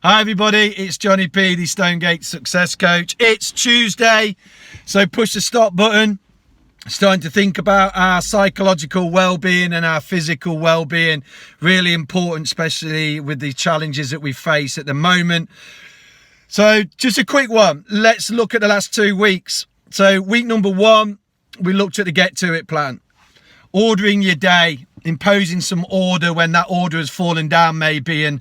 Hi everybody, it's Johnny P, the Stonegate Success Coach. It's Tuesday, so push the stop button. Starting to think about our psychological well-being and our physical well-being. Really important, especially with the challenges that we face at the moment. So just a quick one. Let's look at the last 2 weeks. So week number 1, we looked at the Get To It plan. Ordering your day, imposing some order when that order has fallen down maybe, and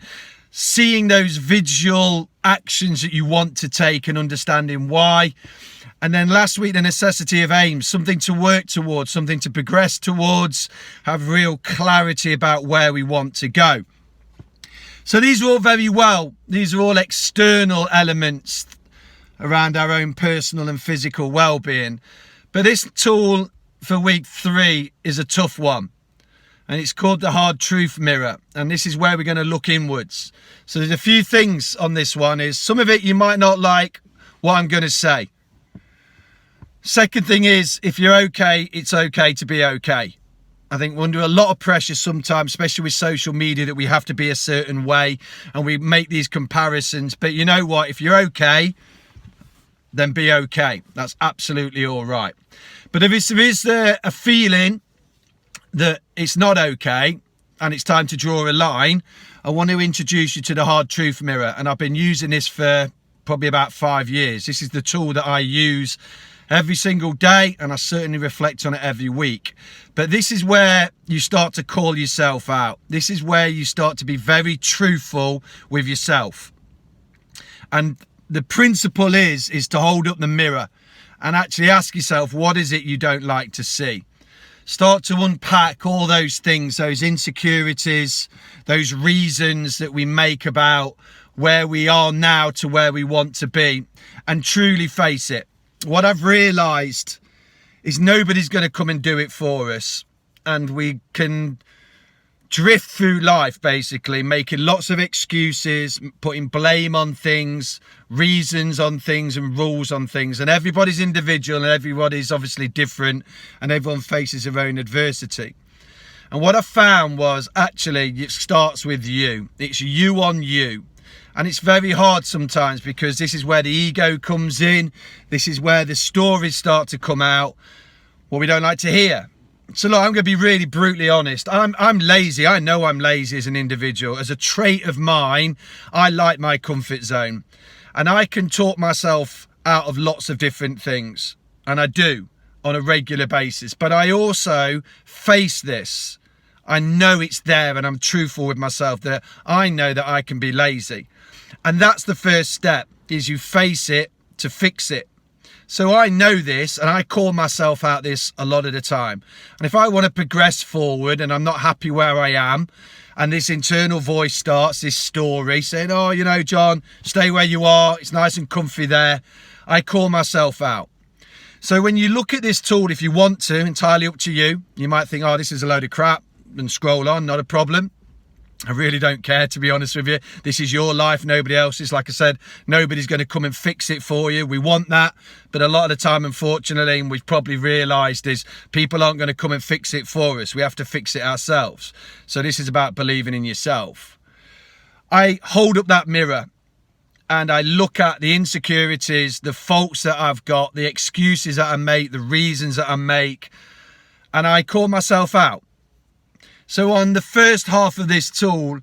seeing those visual actions that you want to take and understanding why. And then last week, the necessity of aims, something to work towards, something to progress towards, have real clarity about where we want to go. So these are all very well. These are all external elements around our own personal and physical well-being. But this tool for week 3 is a tough one. And it's called the Hard Truth Mirror. And this is where we're going to look inwards. So there's a few things on this one. Is some of it you might not like what I'm going to say. Second thing is, if you're okay, it's okay to be okay. I think we're under a lot of pressure sometimes, especially with social media, that we have to be a certain way and we make these comparisons. But you know what? If you're okay, then be okay. That's absolutely all right. But if there is a feeling that it's not okay and it's time to draw a line, I want to introduce you to the Hard Truth Mirror. And I've been using this for probably about 5 years. This is the tool that I use every single day, and I certainly reflect on it every week. But this is where you start to call yourself out. This is where you start to be very truthful with yourself. And the principle is to hold up the mirror and actually ask yourself, what is it you don't like to see? Start to unpack all those things, those insecurities, those reasons that we make about where we are now to where we want to be, and truly face it. What I've realised is nobody's going to come and do it for us, and we can drift through life basically making lots of excuses, putting blame on things, reasons on things and rules on things. And everybody's individual and everybody's obviously different, and everyone faces their own adversity. And what I found was actually it starts with you. It's you on you. And it's very hard sometimes because this is where the ego comes in. This is where the stories start to come out, what we don't like to hear. So look, I'm going to be really brutally honest. I'm lazy. I know I'm lazy as an individual. As a trait of mine, I like my comfort zone. And I can talk myself out of lots of different things. And I do on a regular basis. But I also face this. I know it's there, and I'm truthful with myself that I know that I can be lazy. And that's the first step, is you face it to fix it. So I know this, and I call myself out this a lot of the time. And if I want to progress forward and I'm not happy where I am, and this internal voice starts this story saying, oh, you know, John, stay where you are. It's nice and comfy there. I call myself out. So when you look at this tool, if you want to, entirely up to you, you might think, oh, this is a load of crap, and scroll on, not a problem. I really don't care, to be honest with you. This is your life, nobody else's. Like I said, nobody's going to come and fix it for you. We want that. But a lot of the time, unfortunately, and we've probably realised, is people aren't going to come and fix it for us. We have to fix it ourselves. So this is about believing in yourself. I hold up that mirror and I look at the insecurities, the faults that I've got, the excuses that I make, the reasons that I make, and I call myself out. So on the first half of this tool,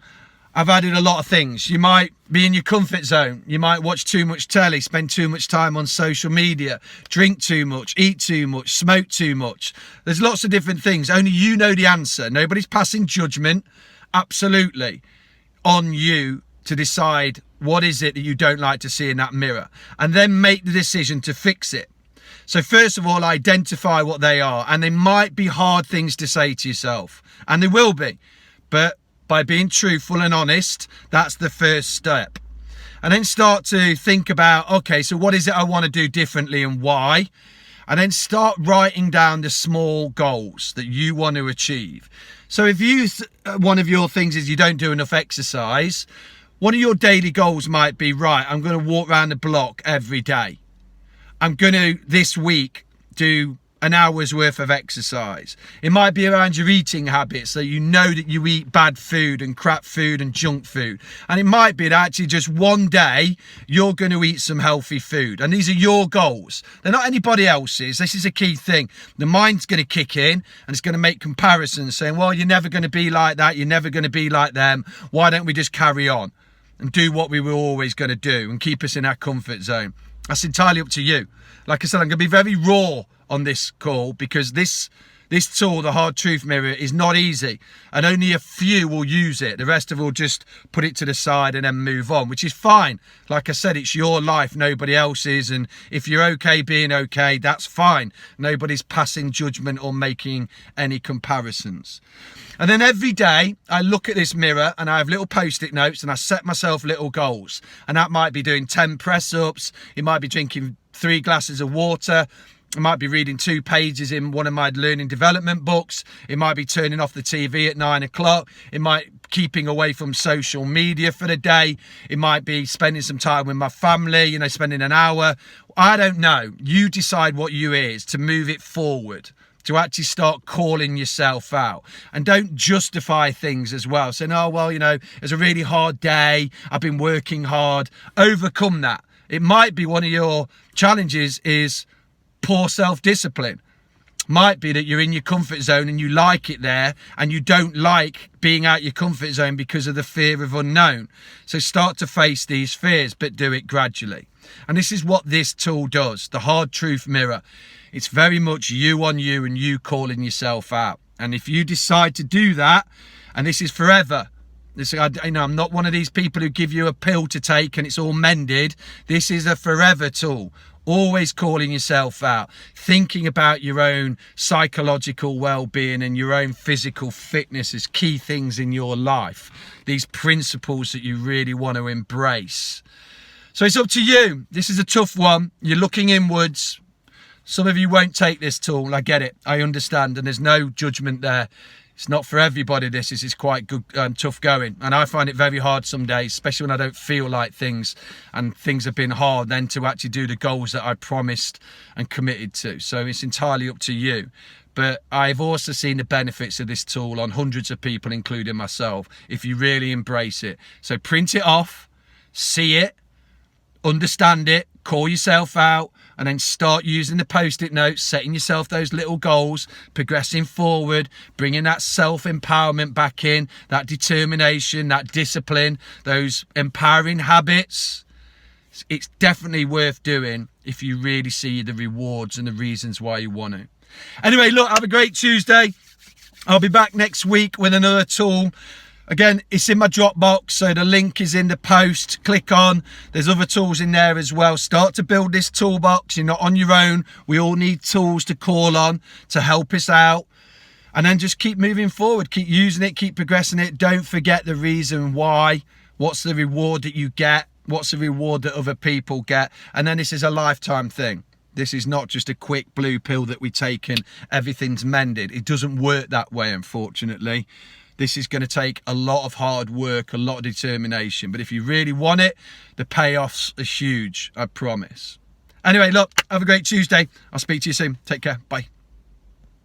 I've added a lot of things. You might be in your comfort zone. You might watch too much telly, spend too much time on social media, drink too much, eat too much, smoke too much. There's lots of different things. Only you know the answer. Nobody's passing judgment, absolutely, on you to decide what is it that you don't like to see in that mirror, and then make the decision to fix it. So first of all, identify what they are. And they might be hard things to say to yourself. And they will be. But by being truthful and honest, that's the first step. And then start to think about, okay, so what is it I want to do differently and why? And then start writing down the small goals that you want to achieve. So if one of your things is you don't do enough exercise, one of your daily goals might be, right, I'm going to walk around the block every day. I'm going to, this week, do an hour's worth of exercise. It might be around your eating habits, so you know that you eat bad food and crap food and junk food. And it might be that actually just one day you're going to eat some healthy food. And these are your goals. They're not anybody else's. This is a key thing. The mind's going to kick in and it's going to make comparisons saying, well, you're never going to be like that. You're never going to be like them. Why don't we just carry on and do what we were always going to do and keep us in our comfort zone? That's entirely up to you. Like I said, I'm going to be very raw on this call because this tool, the Hard Truth Mirror, is not easy and only a few will use it. The rest of will just put it to the side and then move on, which is fine. Like I said, it's your life, nobody else's, and if you're okay being okay, that's fine. Nobody's passing judgment or making any comparisons. And then every day I look at this mirror and I have little post-it notes and I set myself little goals, and that might be doing 10 press-ups, it might be drinking 3 glasses of water, it might be reading 2 pages in one of my learning development books. It might be turning off the TV at 9 o'clock. It might keeping away from social media for the day. It might be spending some time with my family, spending an hour. I don't know. You decide what you is to move it forward, to actually start calling yourself out. And don't justify things as well. Saying, oh, well, it's a really hard day. I've been working hard. Overcome that. It might be one of your challenges is poor self-discipline. Might be that you're in your comfort zone and you like it there and you don't like being out your comfort zone because of the fear of unknown. So start to face these fears, but do it gradually. And this is what this tool does, the Hard Truth Mirror. It's very much you on you and you calling yourself out. And if you decide to do that, and this is forever, I'm not one of these people who give you a pill to take and it's all mended. This is a forever tool. Always calling yourself out, thinking about your own psychological well-being and your own physical fitness as key things in your life. These principles that you really want to embrace. So it's up to you. This is a tough one. You're looking inwards. Some of you won't take this tool. I get it. I understand. And there's no judgment there. It's not for everybody. This is quite good, tough going. And I find it very hard some days, especially when I don't feel like things and things have been hard, then to actually do the goals that I promised and committed to. So it's entirely up to you. But I've also seen the benefits of this tool on hundreds of people, including myself, if you really embrace it. So print it off, see it, understand it, call yourself out, and then start using the post-it notes, setting yourself those little goals, progressing forward, bringing that self-empowerment back in, that determination, that discipline, those empowering habits. It's definitely worth doing if you really see the rewards and the reasons why you want to. Anyway, look, have a great Tuesday. I'll be back next week with another tool. Again, it's in my Dropbox, so the link is in the post. Click on. There's other tools in there as well. Start to build this toolbox. You're not on your own. We all need tools to call on to help us out. And then just keep moving forward. Keep using it. Keep progressing it. Don't forget the reason why. What's the reward that you get? What's the reward that other people get? And then this is a lifetime thing. This is not just a quick blue pill that we take and everything's mended. It doesn't work that way, unfortunately. This is going to take a lot of hard work, a lot of determination. But if you really want it, the payoffs are huge, I promise. Anyway, look, have a great Tuesday. I'll speak to you soon. Take care. Bye.